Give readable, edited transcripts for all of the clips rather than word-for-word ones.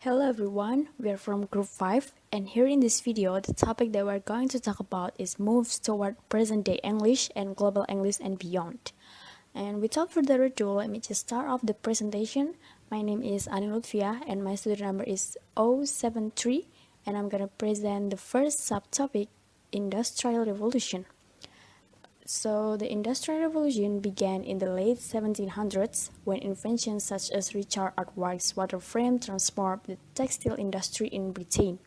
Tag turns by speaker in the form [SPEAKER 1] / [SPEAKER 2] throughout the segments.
[SPEAKER 1] Hello everyone, we are from Group 5 and here in this video the topic that we're going to talk about is moves toward present day English and global English and beyond. And without further ado, let me just start off the presentation. My name is Ani Lutfia and my student number is 073 and I'm gonna present the first subtopic, Industrial Revolution. So, the Industrial Revolution began in the late 1700s when inventions such as Richard Arkwright's water frame transformed the textile industry in Britain.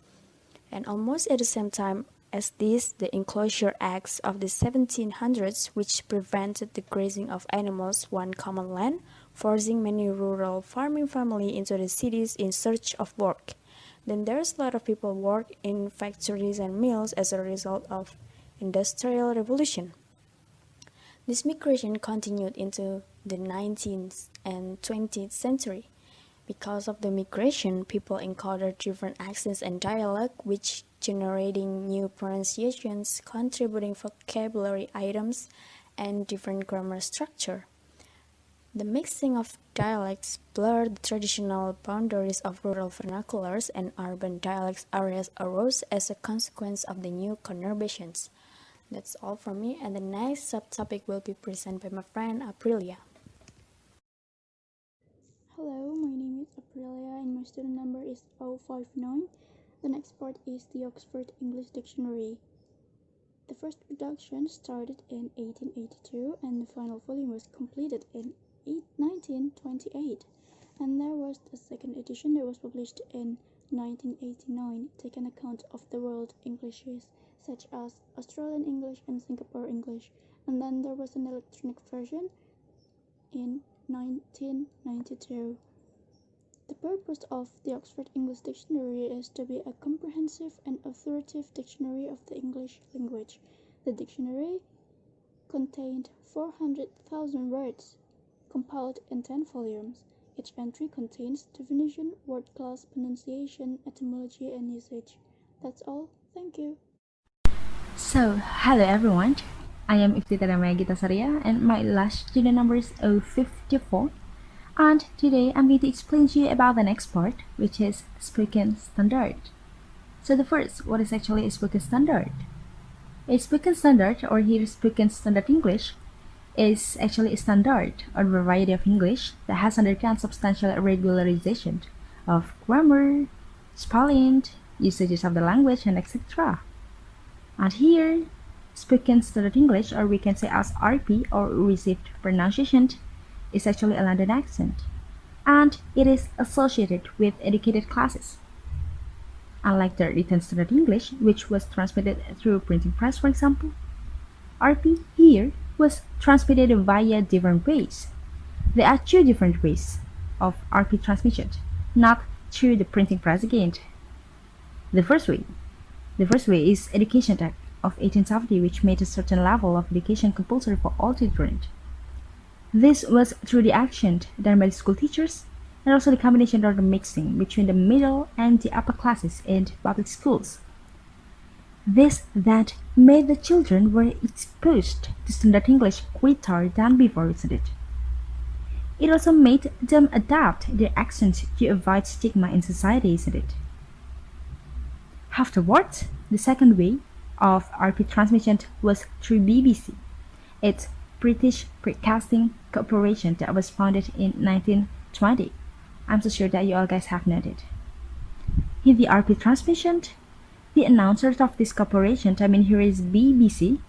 [SPEAKER 1] And almost at the same time as this, the Enclosure Acts of the 1700s, which prevented the grazing of animals on common land, forcing many rural farming families into the cities in search of work. Then there's a lot of people work in factories and mills as a result of Industrial Revolution. This migration continued into the 19th and 20th century. Because of the migration, people encountered different accents and dialect, which generating new pronunciations, contributing vocabulary items, and different grammar structure. The mixing of dialects blurred the traditional boundaries of rural vernaculars and urban dialects areas arose as a consequence of the new conurbations. That's all from me, and the next subtopic will be presented by my friend Aprilia.
[SPEAKER 2] Hello, my name is Aprilia and my student number is 059. The next part is the Oxford English Dictionary. The first production started in 1882 and the final volume was completed in 1928. And there was the second edition that was published in 1989, taking account of the world Englishes such as Australian English and Singapore English. And then there was an electronic version in 1992. The purpose of the Oxford English Dictionary is to be a comprehensive and authoritative dictionary of the English language. The dictionary contained 400,000 words, compiled in 10 volumes. Each entry contains definition, word class, pronunciation, etymology, and usage. That's all. Thank you.
[SPEAKER 3] So, hello everyone. I am Iftitara Megita Saria and my last student number is 054. And today I'm going to explain to you about the next part, which is spoken standard. So the first, what is actually a spoken standard? A spoken standard, or here spoken standard English, is actually a standard or variety of English that has undergone substantial regularization of grammar, spelling, usages of the language, and etc. And here, spoken standard English, or we can say as RP or received pronunciation, is actually a London accent, and it is associated with educated classes. Unlike the written standard English, which was transmitted through printing press, for example, RP here was transmitted via different ways. There are two different ways of RP transmission, not through the printing press again. The first way is Education Act of 1870, which made a certain level of education compulsory for all children. This was through the action done by the school teachers and also the combination or the mixing between the middle and the upper classes in public schools. This that made the children were exposed to standard English quicker than before, isn't it? It also made them adapt their accent to avoid stigma in society, isn't it? Afterwards, the second way of RP transmission was through BBC. It's British Broadcasting Corporation that was founded in 1920. I'm so sure that you all guys have noted. In the RP transmission, the announcers of this corporation, I mean here is BBC,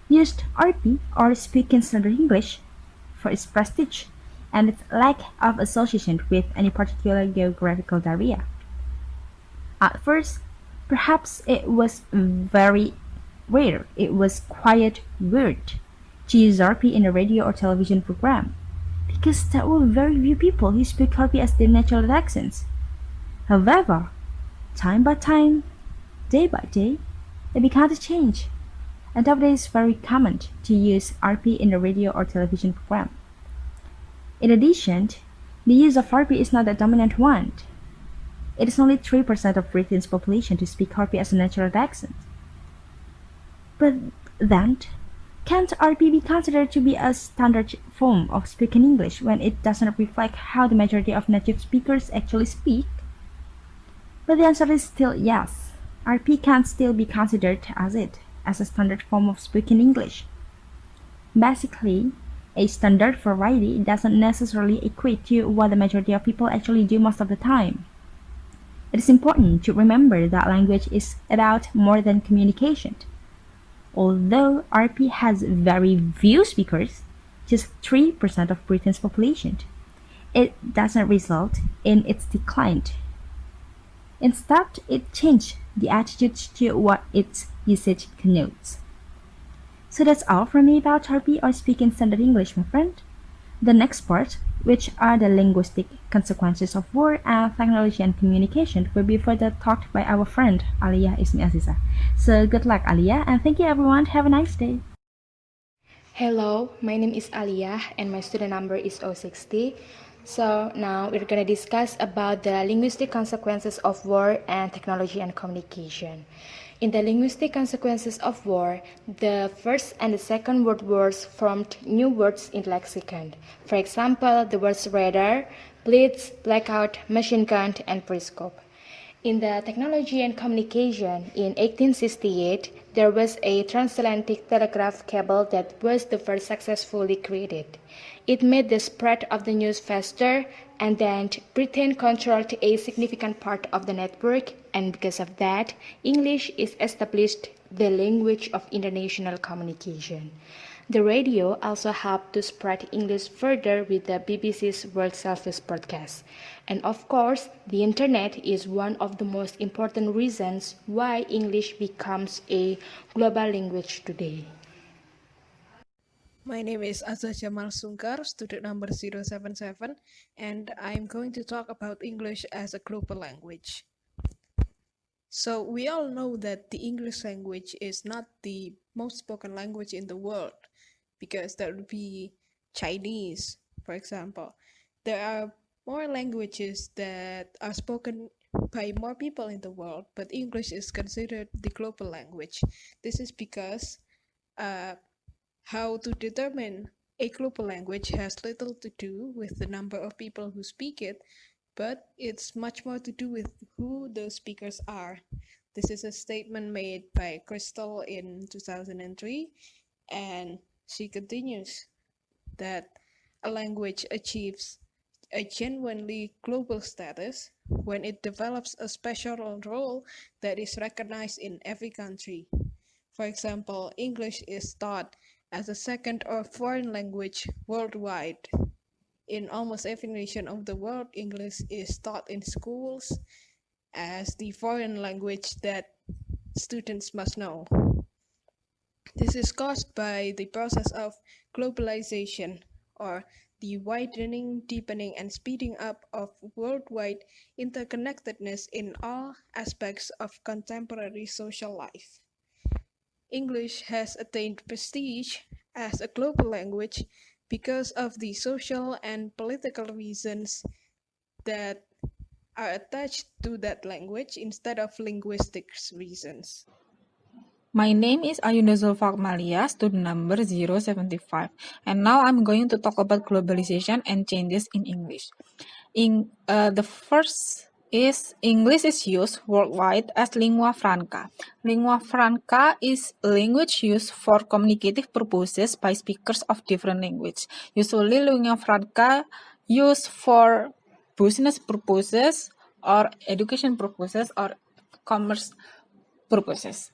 [SPEAKER 3] used RP or speaking standard English for its prestige and its lack of association with any particular geographical area. At first, perhaps it was very rare, it was quite weird to use RP in a radio or television program, because there were very few people who speak RP as their natural accents. However, time by time, day by day, it began to change, and nowadays it's very common to use RP in a radio or television program. In addition, the use of RP is not the dominant one. It is only 3% of Britain's population to speak RP as a natural accent. But then, can't RP be considered to be a standard form of spoken English when it does not reflect how the majority of native speakers actually speak? But the answer is still yes. RP can still be considered as a standard form of spoken English. Basically, a standard variety doesn't necessarily equate to what the majority of people actually do most of the time. It is important to remember that language is about more than communication. Although RP has very few speakers, just 3% of Britain's population, it doesn't result in its decline. Instead, it changed the attitude to what its usage connotes. So that's all from me about RP or speaking standard English, my friend. The next part, which are the linguistic consequences of war and technology and communication, will be further talked by our friend Aliyah Ismi Aziza. So good luck, Aliyah, and thank you everyone. Have a nice day.
[SPEAKER 4] Hello, my name is Aliyah and my student number is 060. So now we're going to discuss about the linguistic consequences of war and technology and communication. In the linguistic consequences of war, the first and the second word words formed new words in lexicon. For example, the words radar, blitz, blackout, machine gun, and periscope. In the technology and communication, in 1868, there was a transatlantic telegraph cable that was the first successfully created. It made the spread of the news faster, and then Britain controlled a significant part of the network, and because of that, English is established the language of international communication. The radio also helped to spread English further with the BBC's World Service broadcast. And of course, the internet is one of the most important reasons why English becomes a global language today.
[SPEAKER 5] My name is Azza Jamal Sungkar, student number 077, and I'm going to talk about English as a global language. So we all know that the English language is not the most spoken language in the world, because that would be Chinese, for example. There are more languages that are spoken by more people in the world, but English is considered the global language. This is because how to determine a global language has little to do with the number of people who speak it, but it's much more to do with who those speakers are. This is a statement made by Crystal in 2003, and she continues that a language achieves a genuinely global status when it develops a special role that is recognized in every country. For example, English is taught as a second or foreign language worldwide. In almost every nation of the world, English is taught in schools as the foreign language that students must know. This is caused by the process of globalization, or the widening, deepening, and speeding up of worldwide interconnectedness in all aspects of contemporary social life. English has attained prestige as a global language because of the social and political reasons that are attached to that language instead of linguistic reasons.
[SPEAKER 6] My name is Ayunda Zulfakmalia, student number 075, and now I'm going to talk about globalization and changes in English. The first is English is used worldwide as lingua franca. Lingua franca is a language used for communicative purposes by speakers of different language. Usually, lingua franca used for business purposes or education purposes or commerce purposes.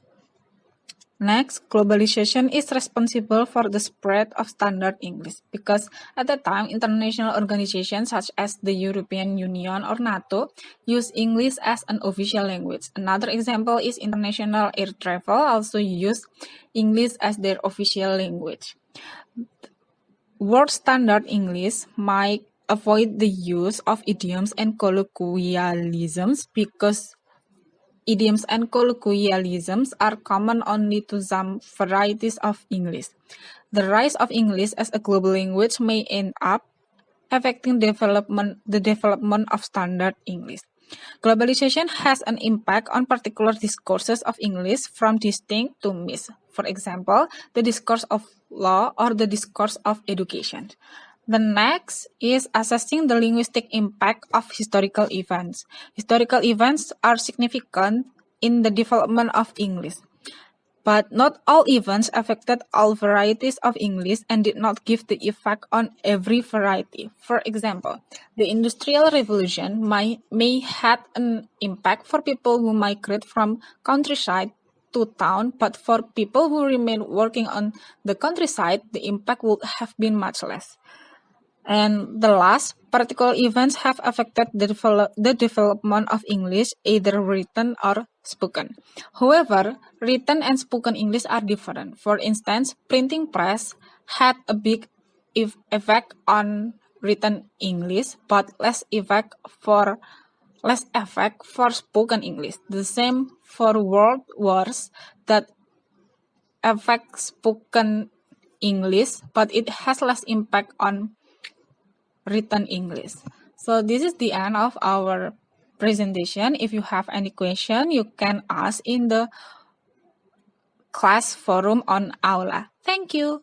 [SPEAKER 6] Next, globalization is responsible for the spread of standard English because at the time, international organizations such as the European Union or NATO use English as an official language. Another example is international air travel also use English as their official language. World standard English might avoid the use of idioms and colloquialisms because idioms and colloquialisms are common only to some varieties of English. The rise of English as a global language may end up affecting the development of standard English. Globalization has an impact on particular discourses of English from distinct to mixed. For example, the discourse of law or the discourse of education. The next is assessing the linguistic impact of historical events. Historical events are significant in the development of English. But not all events affected all varieties of English and did not give the effect on every variety. For example, the Industrial Revolution may had an impact for people who migrate from countryside to town, but for people who remain working on the countryside, the impact would have been much less. And the last, particular events have affected the development of English, either written or spoken. However, written and spoken English are different. For instance, printing press had a big effect on written English, but less effect for spoken English. The same for world wars that affect spoken English, but it has less impact on written English. So this is the end of our presentation. If you have any question, you can ask in the class forum on Aula. Thank you.